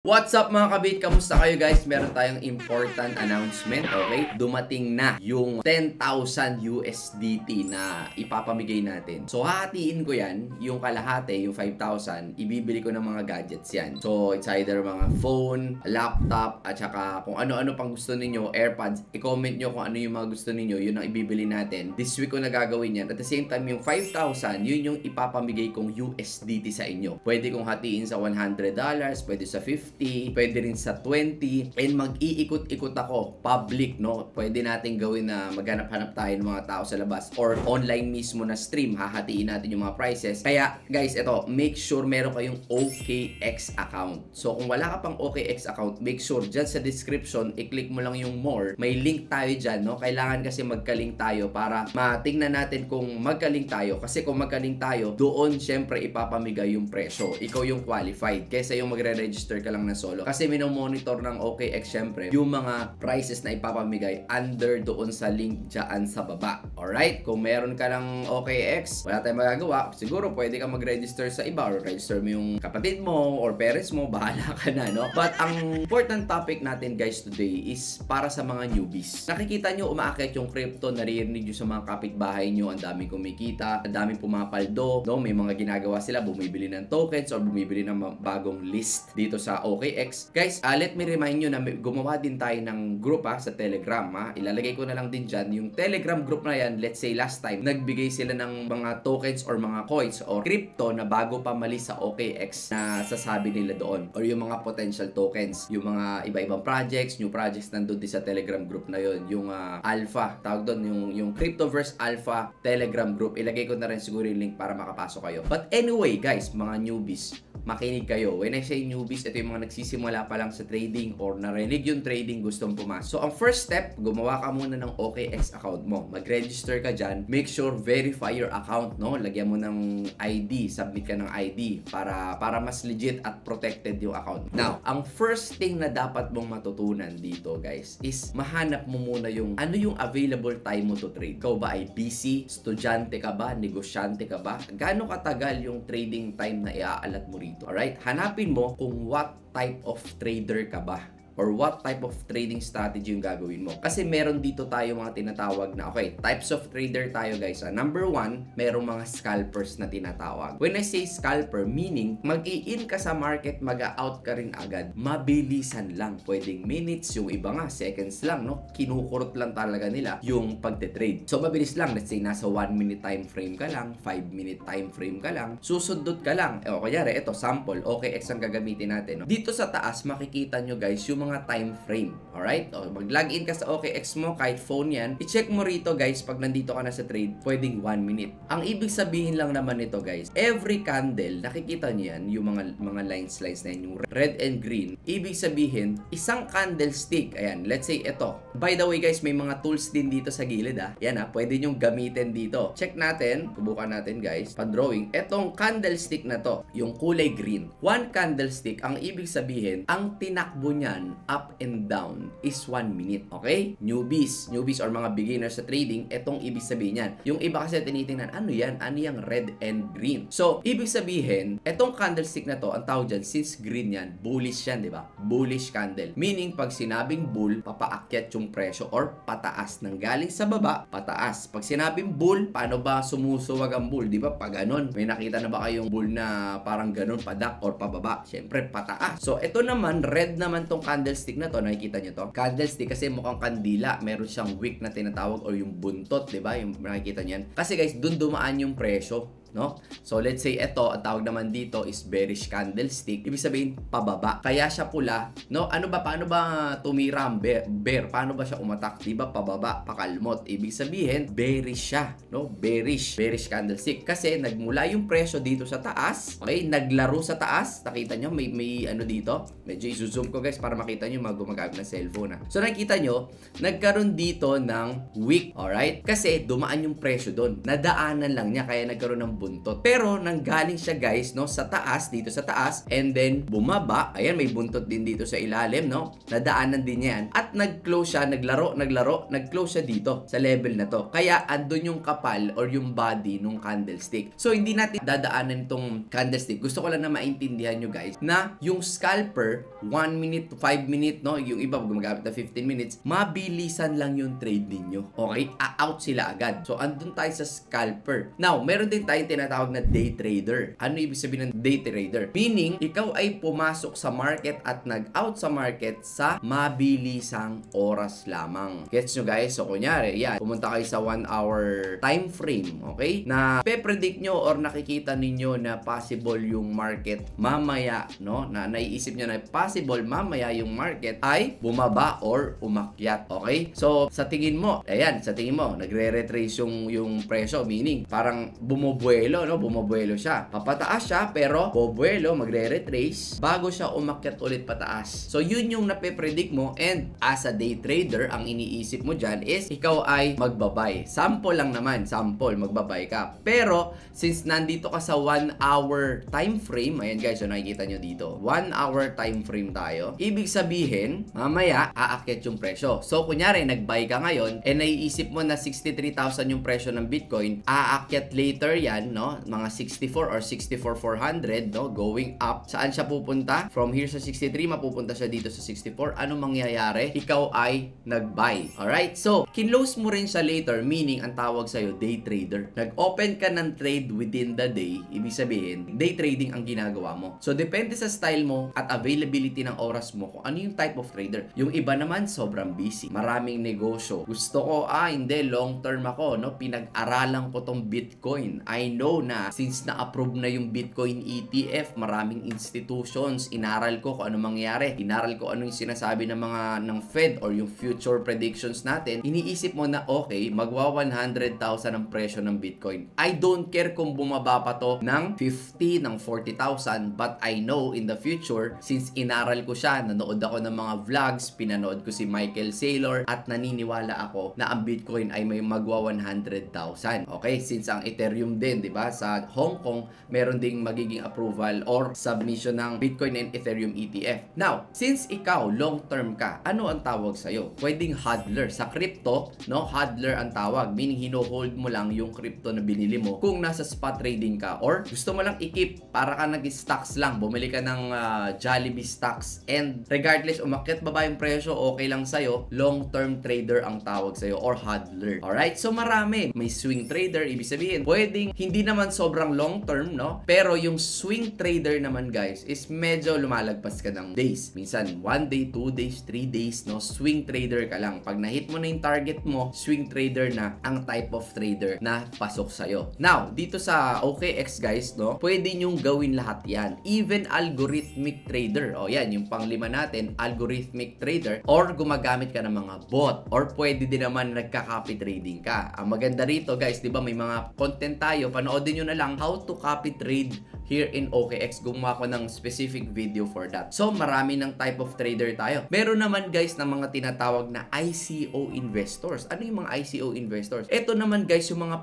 What's up mga kabit? Kamusta kayo guys? Meron tayong important announcement, okay? Dumating na yung 10,000 USDT na ipapamigay natin. So hahatiin ko yan, yung kalahati, yung 5,000, ibibili ko ng mga gadgets yan. So it's either mga phone, laptop, at saka kung ano-ano pang gusto ninyo, AirPods, i-comment nyo kung ano yung mga gusto ninyo, yun ang ibibili natin. This week ko na gagawin yan. At the same time, yung 5,000, yun yung ipapamigay kong USDT sa inyo. Pwede kong hatiin sa $100, pwede sa 50, pwede rin sa 20, and mag-iikot-ikot ako, public, no? Pwede natin gawin na maghanap-hanap tayo ng mga tao sa labas or online mismo na stream, hahatiin natin yung mga prices. Kaya guys, ito, make sure meron kayong OKX account. So kung wala ka pang OKX account, make sure dyan sa description, i-click mo lang yung more. May link tayo dyan, no? Kailangan kasi magka-link tayo para matingnan natin kung magka-link tayo. Kasi kung magka-link tayo, doon syempre ipapamigay yung presyo. Ikaw yung qualified kaysa yung magre-register ka lang na solo. Kasi minomonitor ng OKX syempre yung mga prices na ipapamigay under doon sa link dyan sa baba. Alright? Kung meron ka ng OKX, wala tayong magagawa. Siguro pwede ka mag-register sa iba or register mo yung kapatid mo or parents mo. Bahala ka na, no? But ang important topic natin guys today is para sa mga newbies. Nakikita nyo umaakit yung crypto, naririnig nyo sa mga kapitbahay nyo, ang daming kumikita, ang daming pumapaldo, no? May mga ginagawa sila, bumibili ng tokens or bumibili ng bagong list dito sa OKX. Guys, let me remind nyo na gumawa din tayo ng group sa Telegram. Ilalagay ko na lang din dyan yung Telegram group na yan. Let's say last time, nagbigay sila ng mga tokens or mga coins or crypto na bago pa malis sa OKX na sasabi nila doon. Or yung mga potential tokens, yung mga iba-ibang projects, new projects nandun din sa Telegram group na yon. Yung Alpha, tawag doon, yung Cryptoverse Alpha Telegram group. Ilagay ko na rin siguro yung link para makapasok kayo. But anyway guys, mga newbies, makinig kayo. When I say newbies, ito yung mga nagsisimula pa lang sa trading or narinig yung trading, gustong pumasok. So, ang first step, gumawa ka muna ng OKX account mo. Mag-register ka dyan. Make sure verify your account, no? Lagyan mo ng ID, submit ka ng ID para mas legit at protected yung account. Now, ang first thing na dapat mong matutunan dito, guys, is mahanap mo muna yung ano yung available time mo to trade. Ikaw ba ay busy? Estudyante ka ba? Negosyante ka ba? Gaano katagal yung trading time na iaalat mo rito? Alright? Hanapin mo kung what type of trader ka ba or what type of trading strategy yung gagawin mo. Kasi meron dito tayo mga tinatawag na, okay, types of trader tayo guys. Number one, merong mga scalpers na tinatawag. When I say scalper, meaning mag-i-in ka sa market, mag-out ka rin agad. Mabilisan lang. Pwedeng minutes, yung iba nga, seconds lang, no? Kinukurot lang talaga nila yung pagte-trade. So, mabilis lang. Let's say, nasa 1 minute time frame ka lang, 5 minute time frame ka lang, susundot ka lang. Kunyari, ito, sample, OKX ang gagamitin natin, no? Dito sa taas, makikita nyo guys, yung mga time frame. Alright? Mag-login ka sa OKX mo, kahit phone yan. I-check mo rito guys, pag nandito ka na sa trade, pwedeng 1 minute. Ang ibig sabihin lang naman nito guys, every candle, nakikita nyo yan, yung mga lines na yan, yung red and green. Ibig sabihin, isang candlestick, ayan, let's say ito. By the way guys, may mga tools din dito sa gilid Yan pwede nyo gamitin dito. Check natin, subukan natin guys, pa-drawing. Etong candlestick na to, yung kulay green. One candlestick, ang ibig sabihin, ang tinakbo niyan up and down is 1 minute. Okay? Newbies or mga beginners sa trading, etong ibig sabihin yan. Yung iba kasi tinitingnan, ano yan? Ano yung red and green? So, ibig sabihin, etong candlestick na to, ang tawag dyan, since green yan, bullish yan, di ba? Bullish candle. Meaning, pag sinabing bull, papaakyat yung presyo or pataas. Nang galing sa baba, pataas. Pag sinabing bull, paano ba sumusuwag ang bull? Di ba? Pag ganon, may nakita na ba kayong bull na parang ganon, padak or pababa? Siyempre, pataas. So, ito naman, red naman tong candlestick na to, nakikita nyo to? Candlestick kasi mukhang kandila, meron siyang wick na tinatawag or yung buntot, di ba? Yung nakikita nyo yan. Kasi guys, dun dumaan yung presyo. No? So, let's say ito, ang tawag naman dito is bearish candlestick. Ibig sabihin, pababa. Kaya siya pula. No? Paano ba tumira ang bear? Paano ba siya umatak? Diba? Pababa, pakalmot. Ibig sabihin, bearish siya. No? Bearish candlestick. Kasi nagmula yung presyo dito sa taas. Okay? Naglaro sa taas. Nakita nyo, may ano dito. Medyo i-zoom ko guys para makita nyo gumagamit ng cellphone. So, nakita nyo, nagkaroon dito ng wick. Alright? Kasi dumaan yung presyo doon. Nadaanan lang niya. Kaya nagkaroon ng buntot. Pero nanggaling siya guys, no, sa taas, dito sa taas, and then bumaba. Ayan, may buntot din dito sa ilalim, no? Nadaanan din yan. At nag-close siya, naglaro, nag-close siya dito sa level na to. Kaya andun yung kapal or yung body nung candlestick. So hindi natin dadaanan itong candlestick. Gusto ko lang na maintindihan nyo guys na yung scalper 1 minute to 5 minute, no? Yung iba gumagamit na 15 minutes, mabilisan lang yung trade ninyo. Okay? Out sila agad. So andun tayo sa scalper. Now, meron din tayong tinatawag na day trader. Ano ibig sabihin ng day trader? Meaning, ikaw ay pumasok sa market at nag-out sa market sa mabilisang oras lamang. Gets nyo guys? So kunyari, yan, pumunta kayo sa 1 hour time frame, okay? Na pe-predict nyo or nakikita ninyo na possible yung market mamaya, no? Na naiisip nyo na possible mamaya yung market ay bumaba or umakyat, okay? So, sa tingin mo, ayan, sa tingin mo, nagre-retrace yung presyo, meaning parang bumubuelo, no? Bumubuelo siya. Papataas siya, pero bubuelo, magre-retrace bago siya umakyat ulit pataas. So, yun yung nape-predict mo, and as a day trader, ang iniisip mo dyan is ikaw ay magbabay. Sample lang naman, sample, magbabay ka. Pero, since nandito ka sa 1 hour time frame, ayan guys, so nakikita nyo dito, 1 hour time frame tayo, ibig sabihin, mamaya, aakyat yung presyo. So, kunyari, nag-buy ka ngayon, and naiisip mo na 63,000 yung presyo ng Bitcoin, aakyat later yan, no? Mga 64 or 64,400, no? Going up. Saan siya pupunta? From here sa 63, mapupunta siya dito sa 64. Anong mangyayari? Ikaw ay nag-buy. Alright? So, kinlose mo rin siya later, meaning, ang tawag sa'yo, day trader. Nag-open ka ng trade within the day, ibig sabihin, day trading ang ginagawa mo. So, depende sa style mo at availability ng oras mo kung ano yung type of trader. Yung iba naman, sobrang busy. Maraming negosyo. Gusto ko, hindi, long term ako, no? Pinag-aralan ko tong Bitcoin. I know na since na-approve na yung Bitcoin ETF, maraming institutions, inaral ko kung ano mangyayari. Inaral ko ano yung sinasabi ng Fed or yung future predictions natin. Iniisip mo na, okay, magwa 100,000 ang presyo ng Bitcoin. I don't care kung bumaba pa to ng 50, ng 40,000, but I know in the future, since inaral ko siya, nanood ako ng mga vlogs, pinanood ko si Michael Saylor, at naniniwala ako na ang Bitcoin ay may magwa 100,000. Okay? Since ang Ethereum din, di ba, sa Hong Kong, meron ding magiging approval or submission ng Bitcoin and Ethereum ETF. Now, since ikaw, long-term ka, ano ang tawag sa'yo? Pwedeng hodler. Sa crypto, no, hodler ang tawag. Meaning, hino-hold mo lang yung crypto na binili mo kung nasa spot trading ka or gusto mo lang i-keep para ka nag-stocks lang. Bumili ka ng Jollibee stocks and regardless, umakyat baba yung presyo, okay lang sa'yo, long-term trader ang tawag sa'yo or hodler. Alright? So, marami. May swing trader, ibig sabihin, pwedeng hindi naman sobrang long-term, no? Pero yung swing trader naman, guys, is medyo lumalagpas ka ng days. Minsan, 1 day, 2 days, 3 days, no? Swing trader ka lang. Pag na-hit mo na yung target mo, swing trader na ang type of trader na pasok sa'yo. Now, dito sa OKX, guys, no? Pwede nyong gawin lahat yan. Even algorithmic trader. O, yan, yung panglima natin, algorithmic trader, or gumagamit ka ng mga bot, or pwede din naman nagka-copy trading ka. Ang maganda rito, guys, di ba, may mga content tayo, panoodin nyo na lang how to copy trade here in OKX. Gumawa ko ng specific video for that. So, marami ng type of trader tayo. Meron naman, guys, na mga tinatawag na ICO investors. Ano yung mga ICO investors? Ito naman, guys, yung mga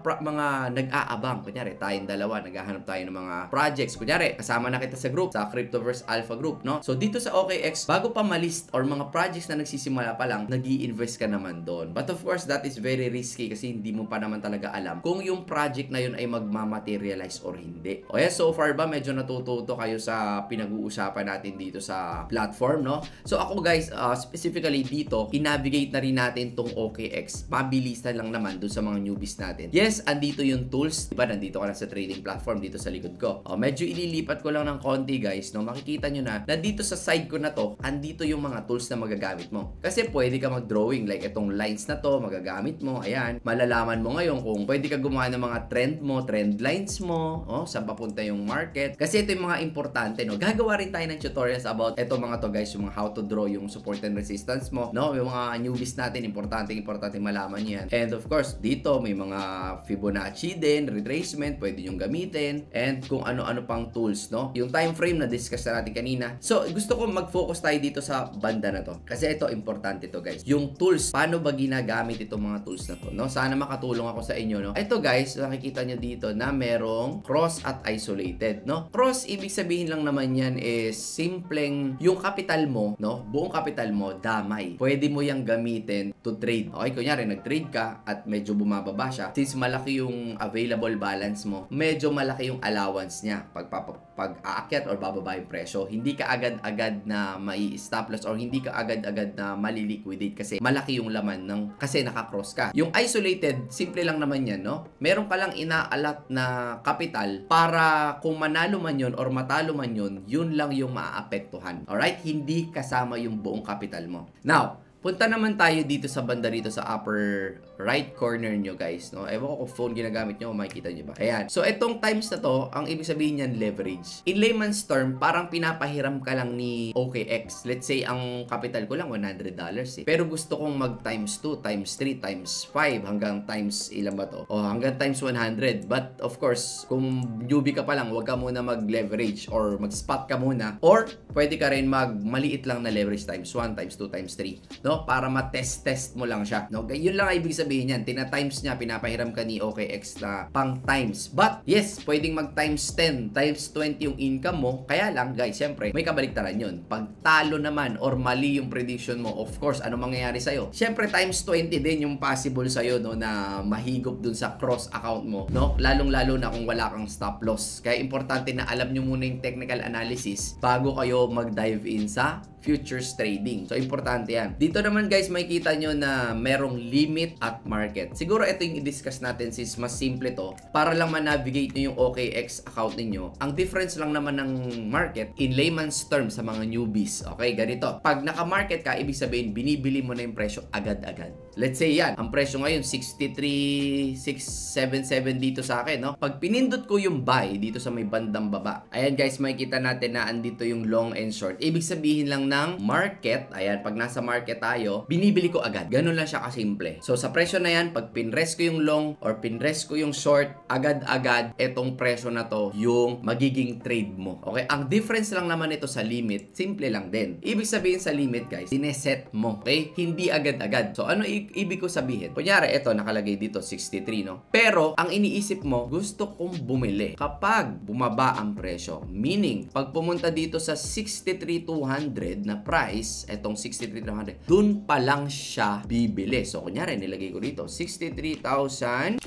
nag-aabang. Kunyari, tayong dalawa, naghahanap tayo ng mga projects. Kunyari, kasama na kita sa group, sa Cryptoverse Alpha Group, no? So, dito sa OKX, bago pa malist or mga projects na nagsisimula pa lang, nag-i-invest ka naman doon. But of course, that is very risky kasi hindi mo pa naman talaga alam kung yung project na yun ay magmamaterialize or hindi. O yes, so far ba medyo natututo kayo sa pinag-uusapan natin dito sa platform, no? So ako guys, specifically dito, i-navigate na rin natin tong OKX. Mabilisan lang naman dun sa mga newbies natin. Yes, andito yung tools. Diba, nandito ka na sa trading platform dito sa likod ko. Medyo ililipat ko lang ng konti guys, no? Makikita nyo na dito sa side ko na to, andito yung mga tools na magagamit mo. Kasi pwede ka mag-drawing, like itong lines na to, magagamit mo. Ayan, malalaman mo ngayon kung pwede ka gumawa ng mga trend mo, trend lines mo, saan papunta yung market, market. Kasi ito yung mga importante, no? Gagawa rin tayo ng tutorials about ito mga to guys, yung mga how to draw yung support and resistance mo, no? Yung mga newbies natin, importante malaman nyo yan. And of course, dito may mga Fibonacci din, retracement, pwede yung gamitin, and kung ano-ano pang tools, no? Yung time frame na discuss na natin kanina. So, gusto ko mag-focus tayo dito sa banda na to. Kasi ito, importante to guys. Yung tools, paano ba ginagamit itong mga tools na to, no? Sana makatulong ako sa inyo, no? Ito guys, nakikita nyo dito na merong cross at isolated, no? Cross, ibig sabihin lang naman yan is simpleng yung capital mo, no? Buong capital mo, damay. Pwede mo yang gamitin to trade. Okay, kunyari, nag-trade ka at medyo bumababa siya. Since malaki yung available balance mo, medyo malaki yung allowance niya pag aakyat or bababa yung presyo. Hindi ka agad-agad na mai-stop loss or hindi ka agad-agad na maliliquidate kasi malaki yung laman kasi naka-cross ka. Yung isolated, simple lang naman yan, no? Meron ka lang inaalat na capital para kung manalo man yun or matalo man yun, yun lang yung maaapektuhan. Alright? Hindi kasama yung buong capital mo. Now, punta naman tayo dito sa banda rito sa upper right corner nyo guys, no? Ewan ko kung phone ginagamit nyo, makikita nyo ba? Ayan. So, itong times na to, ang ibig sabihin yan, leverage. In layman's term, parang pinapahiram ka lang ni OKX. Let's say, ang capital ko lang, $100 eh. Pero gusto kong mag times 2, times 3, times 5, hanggang times ilan ba to? O, hanggang times 100. But, of course, kung newbie ka pa lang, huwag ka muna mag-leverage or mag-spot ka muna. Or, pwede ka rin maliit lang na leverage times 1, times 2, times 3. No? Para matest-test mo lang siya. No? Yun lang ibig sabihin yan. Tina-times niya, pinapahiram ka ni OKX na pang times. But, yes, pwedeng mag-times 10, times 20 yung income mo. Kaya lang, guys, syempre, may kabaliktaran yun. Pag talo naman or mali yung prediction mo, of course, ano mangyayari sa'yo? Syempre, times 20 din yung possible sa'yo, no, na mahigop dun sa cross account mo, no? Lalong-lalo na kung wala kang stop loss. Kaya importante na alam nyo muna yung technical analysis bago kayo mag-dive in sa futures trading. So, importante yan. Dito naman guys, makikita nyo na merong limit at market. Siguro ito yung i-discuss natin since mas simple to. Para lang ma-navigate nyo yung OKX account ninyo. Ang difference lang naman ng market in layman's terms sa mga newbies. Okay, ganito. Pag naka-market ka, ibig sabihin, binibili mo na yung presyo agad-agad. Let's say yan, ang presyo ngayon, 63,677 dito sa akin, no? Pag pinindot ko yung buy dito sa may bandang baba, ayan guys, makikita natin na andito yung long and short. Ibig sabihin lang ng market, ayan, pag nasa market tayo, binibili ko agad. Ganun lang siya kasimple. So, sa presyo na yan, pag pinrest ko yung long or pinrest ko yung short, agad-agad, etong presyo na to, yung magiging trade mo. Okay? Ang difference lang naman ito sa limit, simple lang din. Ibig sabihin sa limit, guys, sineset mo. Okay? Hindi agad-agad. So, ano ibig ko sabihin? Kunyari, ito, nakalagay dito, 63, no? Pero, ang iniisip mo, gusto kong bumili kapag bumaba ang presyo. Meaning, pag pumunta dito sa 63,200 na price, etong 63,200, dun pa lang siya bibili. So, kunyari, nilagay ko dito, 63,200.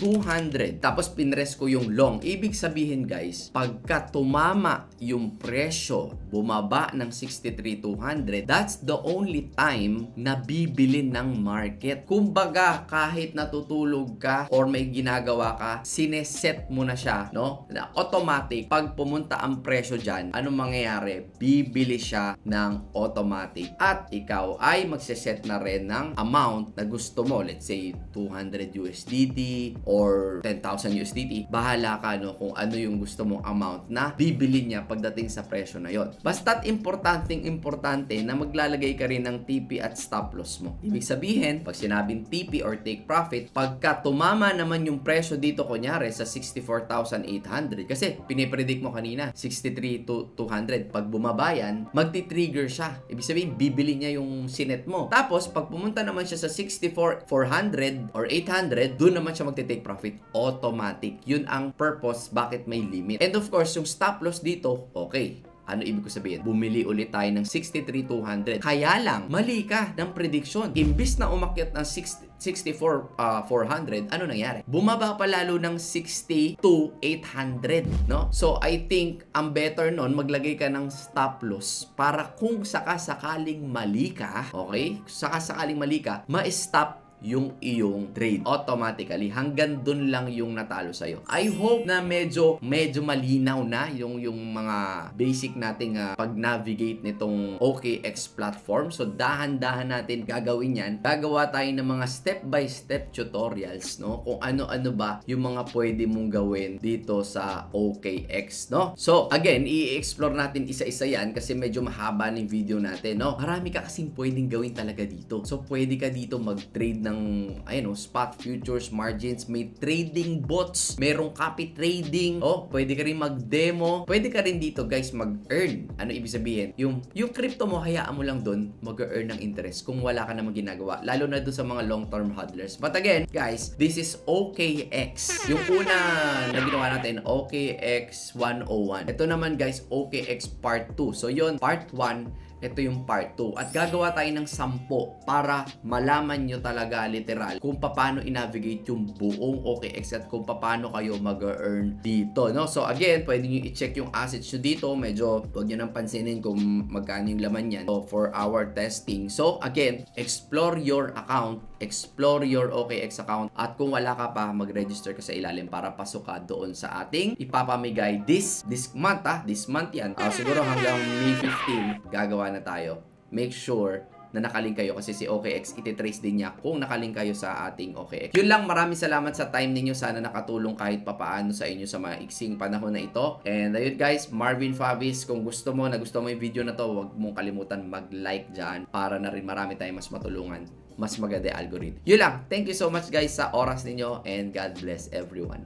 Tapos, pinrest ko yung long. Ibig sabihin, guys, pagka tumama yung presyo, bumaba ng 63,200, that's the only time na bibili ng market. Kumbaga, kahit natutulog ka or may ginagawa ka, sineset mo na siya, no? Na automatic, pag pumunta ang presyo dyan, anong mangyayari? Bibili siya ng automatic. At ikaw ay magsiset na rin ng amount na gusto mo. Let's say, 200 USDT or 10,000 USDT. Bahala ka, no? Kung ano yung gusto mong amount na bibili niya pagdating sa presyo na yon. Basta't importante na maglalagay ka rin ng TP at stop loss mo. Ibig sabihin, pag sinabing TP or take profit, pagka tumama naman yung presyo dito, kunyari sa 64,800, kasi pinipredict mo kanina 63,200, pag bumaba yan, magti-trigger siya. Ibig sabihin, bibili niya yung sinet mo. Tapos, pag pumunta naman siya sa 64,400 or 800, doon naman siya magti-take profit. Automatic. Yun ang purpose bakit may limit. And of course, yung stop loss dito, okay. Ano ibig ko sabihin? Bumili ulit tayo ng 63,200. Kaya lang, mali ka ng prediction. Imbis na umakyat ng 64,400, ano nangyari? Bumaba pa lalo ng 62,800, no? So, I think, ang better nun, maglagay ka ng stop loss para kung sakasakaling mali ka, okay? Sakasakaling mali ka, ma-stop yung iyong trade. Automatically, hanggang dun lang yung natalo sa'yo. I hope na medyo malinaw na yung mga basic nating pag-navigate nitong OKX platform. So, dahan-dahan natin gagawin yan. Gagawa tayo ng mga step-by-step tutorials, no? Kung ano-ano ba yung mga pwede mong gawin dito sa OKX, no? So, again, i-explore natin isa-isa yan kasi medyo mahaba ng video natin, no? Marami ka kasing pwedeng gawin talaga dito. So, pwede ka dito mag-trade ng, spot futures, margins, may trading bots, merong copy trading, pwede ka rin mag-demo, pwede ka rin dito, guys, mag-earn. Ano ibig sabihin? Yung crypto mo, hayaan mo lang dun, mag-earn ng interest kung wala ka namang ginagawa. Lalo na dun sa mga long-term hodlers. But again, guys, this is OKX. Yung una na ginawa natin, OKX 101. Ito naman, guys, OKX Part 2. So, yun, Part 1, ito yung part 2. At gagawa tayo ng 10 para malaman nyo talaga literal kung paano i-navigate yung buong OKX at kung paano kayo mag-earn dito, no? So again, pwede nyo i-check yung assets nyo dito. Medyo huwag nyo nang pansinin kung magkano yung laman yan. So for our testing. So again, explore your account, explore your OKX account, at kung wala ka pa, mag-register ka sa ilalim para pasok ka doon sa ating ipapamigay this month, this month yan. Siguro hanggang May 15 gagawa na tayo. Make sure na nakalink kayo kasi si OKX ititrace din niya kung nakalink kayo sa ating OKX. Yun lang, maraming salamat sa time ninyo. Sana nakatulong kahit papaano sa inyo sa maiksing panahon na ito. And ayun guys, Marvin Favis, kung gusto mo yung video na to, huwag mong kalimutan mag-like dyan para na rin marami tayong mas matulungan, mas maganda algorithm. Yun lang. Thank you so much guys sa oras ninyo and God bless everyone.